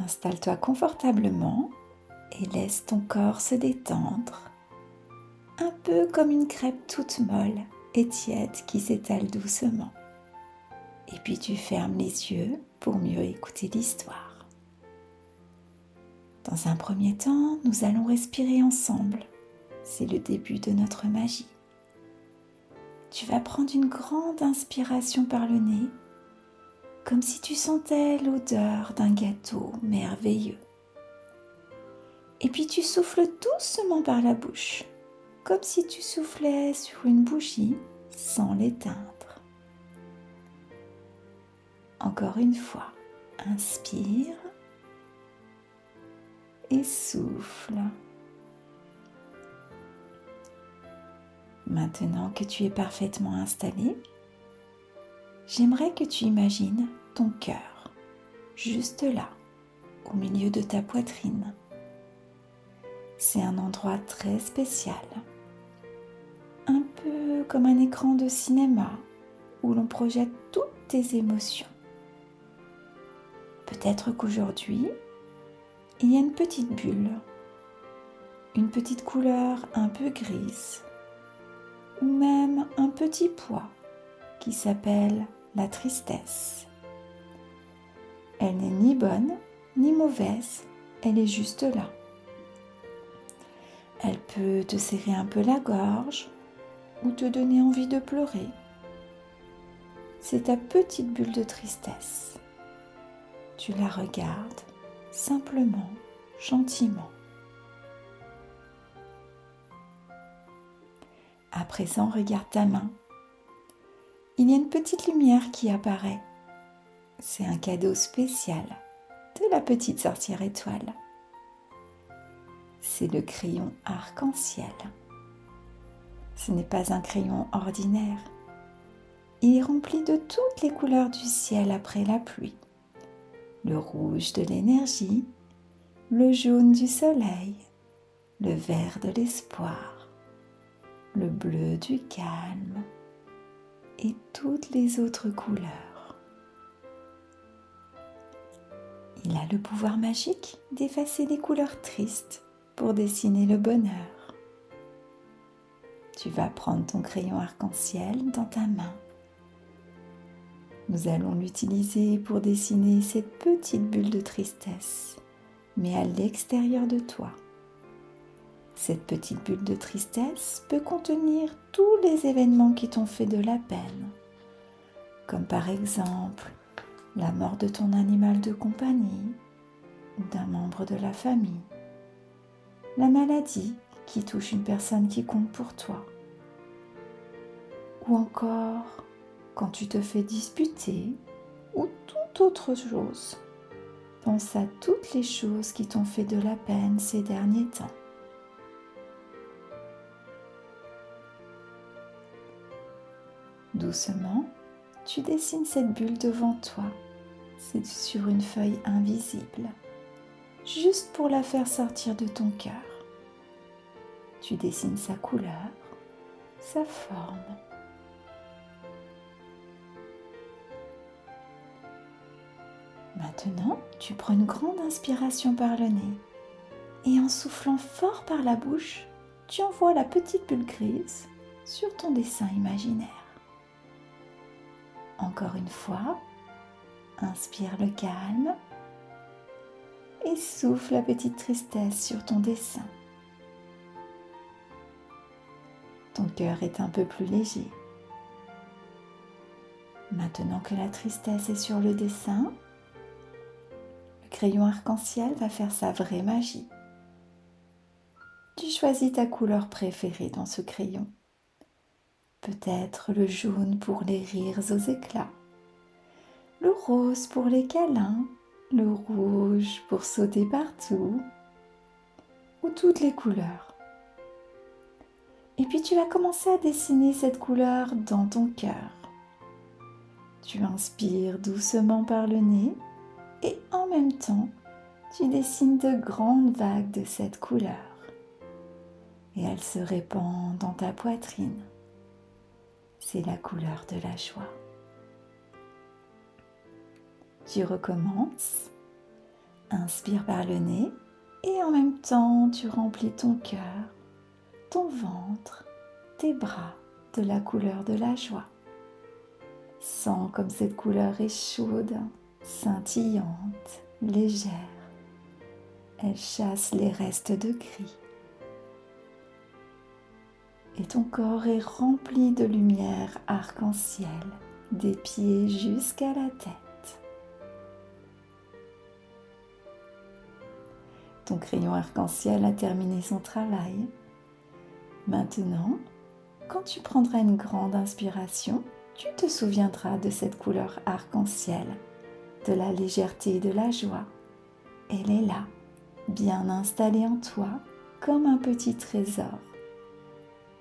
Installe-toi confortablement et laisse ton corps se détendre, un peu comme une crêpe toute molle et tiède qui s'étale doucement. Et puis tu fermes les yeux pour mieux écouter l'histoire. Dans un premier temps, nous allons respirer ensemble. C'est le début de notre magie. Tu vas prendre une grande inspiration par le nez, comme si tu sentais l'odeur d'un gâteau merveilleux. Et puis tu souffles doucement par la bouche, comme si tu soufflais sur une bougie sans l'éteindre. Encore une fois, inspire et souffle. Maintenant que tu es parfaitement installé, j'aimerais que tu imagines ton cœur, juste là, au milieu de ta poitrine. C'est un endroit très spécial, un peu comme un écran de cinéma où l'on projette toutes tes émotions. Peut-être qu'aujourd'hui, il y a une petite bulle, une petite couleur un peu grise, ou même un petit poids qui s'appelle la tristesse. Elle n'est ni bonne ni mauvaise, elle est juste là. Elle peut te serrer un peu la gorge ou te donner envie de pleurer. C'est ta petite bulle de tristesse. Tu la regardes simplement, gentiment. À présent, regarde ta main. Il y a une petite lumière qui apparaît. C'est un cadeau spécial de la petite sorcière étoile. C'est le crayon arc-en-ciel. Ce n'est pas un crayon ordinaire. Il est rempli de toutes les couleurs du ciel après la pluie. Le rouge de l'énergie, le jaune du soleil, le vert de l'espoir, le bleu du calme et toutes les autres couleurs. Il a le pouvoir magique d'effacer les couleurs tristes pour dessiner le bonheur. Tu vas prendre ton crayon arc-en-ciel dans ta main. Nous allons l'utiliser pour dessiner cette petite bulle de tristesse, mais à l'extérieur de toi. Cette petite bulle de tristesse peut contenir tous les événements qui t'ont fait de la peine, comme par exemple la mort de ton animal de compagnie ou d'un membre de la famille, la maladie qui touche une personne qui compte pour toi, ou encore quand tu te fais disputer ou toute autre chose. Pense à toutes les choses qui t'ont fait de la peine ces derniers temps. Doucement, tu dessines cette bulle devant toi. C'est sur une feuille invisible, juste pour la faire sortir de ton cœur. Tu dessines sa couleur, sa forme. Maintenant, tu prends une grande inspiration par le nez et en soufflant fort par la bouche, tu envoies la petite bulle grise sur ton dessin imaginaire. Encore une fois, inspire le calme et souffle la petite tristesse sur ton dessin. Ton cœur est un peu plus léger. Maintenant que la tristesse est sur le dessin, le crayon arc-en-ciel va faire sa vraie magie. Tu choisis ta couleur préférée dans ce crayon. Peut-être le jaune pour les rires aux éclats, le rose pour les câlins, le rouge pour sauter partout, ou toutes les couleurs. Et puis tu vas commencer à dessiner cette couleur dans ton cœur. Tu inspires doucement par le nez et en même temps, tu dessines de grandes vagues de cette couleur. Et elle se répand dans ta poitrine. C'est la couleur de la joie. Tu recommences. Inspire par le nez et en même temps, tu remplis ton cœur, ton ventre, tes bras de la couleur de la joie. Sens comme cette couleur est chaude, scintillante, légère. Elle chasse les restes de gris. Et ton corps est rempli de lumière arc-en-ciel, des pieds jusqu'à la tête. Ton crayon arc-en-ciel a terminé son travail. Maintenant, quand tu prendras une grande inspiration, tu te souviendras de cette couleur arc-en-ciel, de la légèreté et de la joie. Elle est là, bien installée en toi, comme un petit trésor.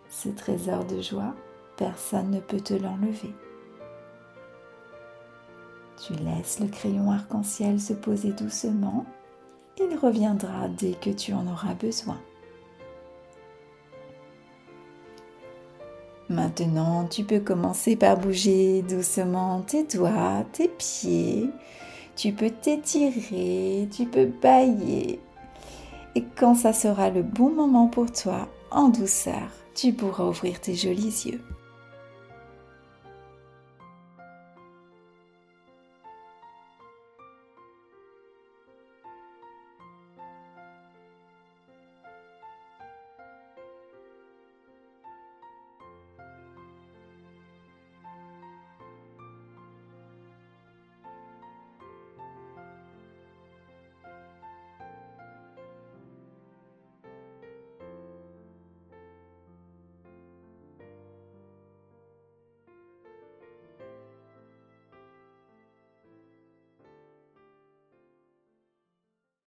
Ce trésor de joie, personne ne peut te l'enlever. Tu laisses le crayon arc-en-ciel se poser doucement. Il reviendra dès que tu en auras besoin. Maintenant, tu peux commencer par bouger doucement tes doigts, tes pieds. Tu peux t'étirer, tu peux bâiller. Et quand ça sera le bon moment pour toi, en douceur, tu pourras ouvrir tes jolis yeux.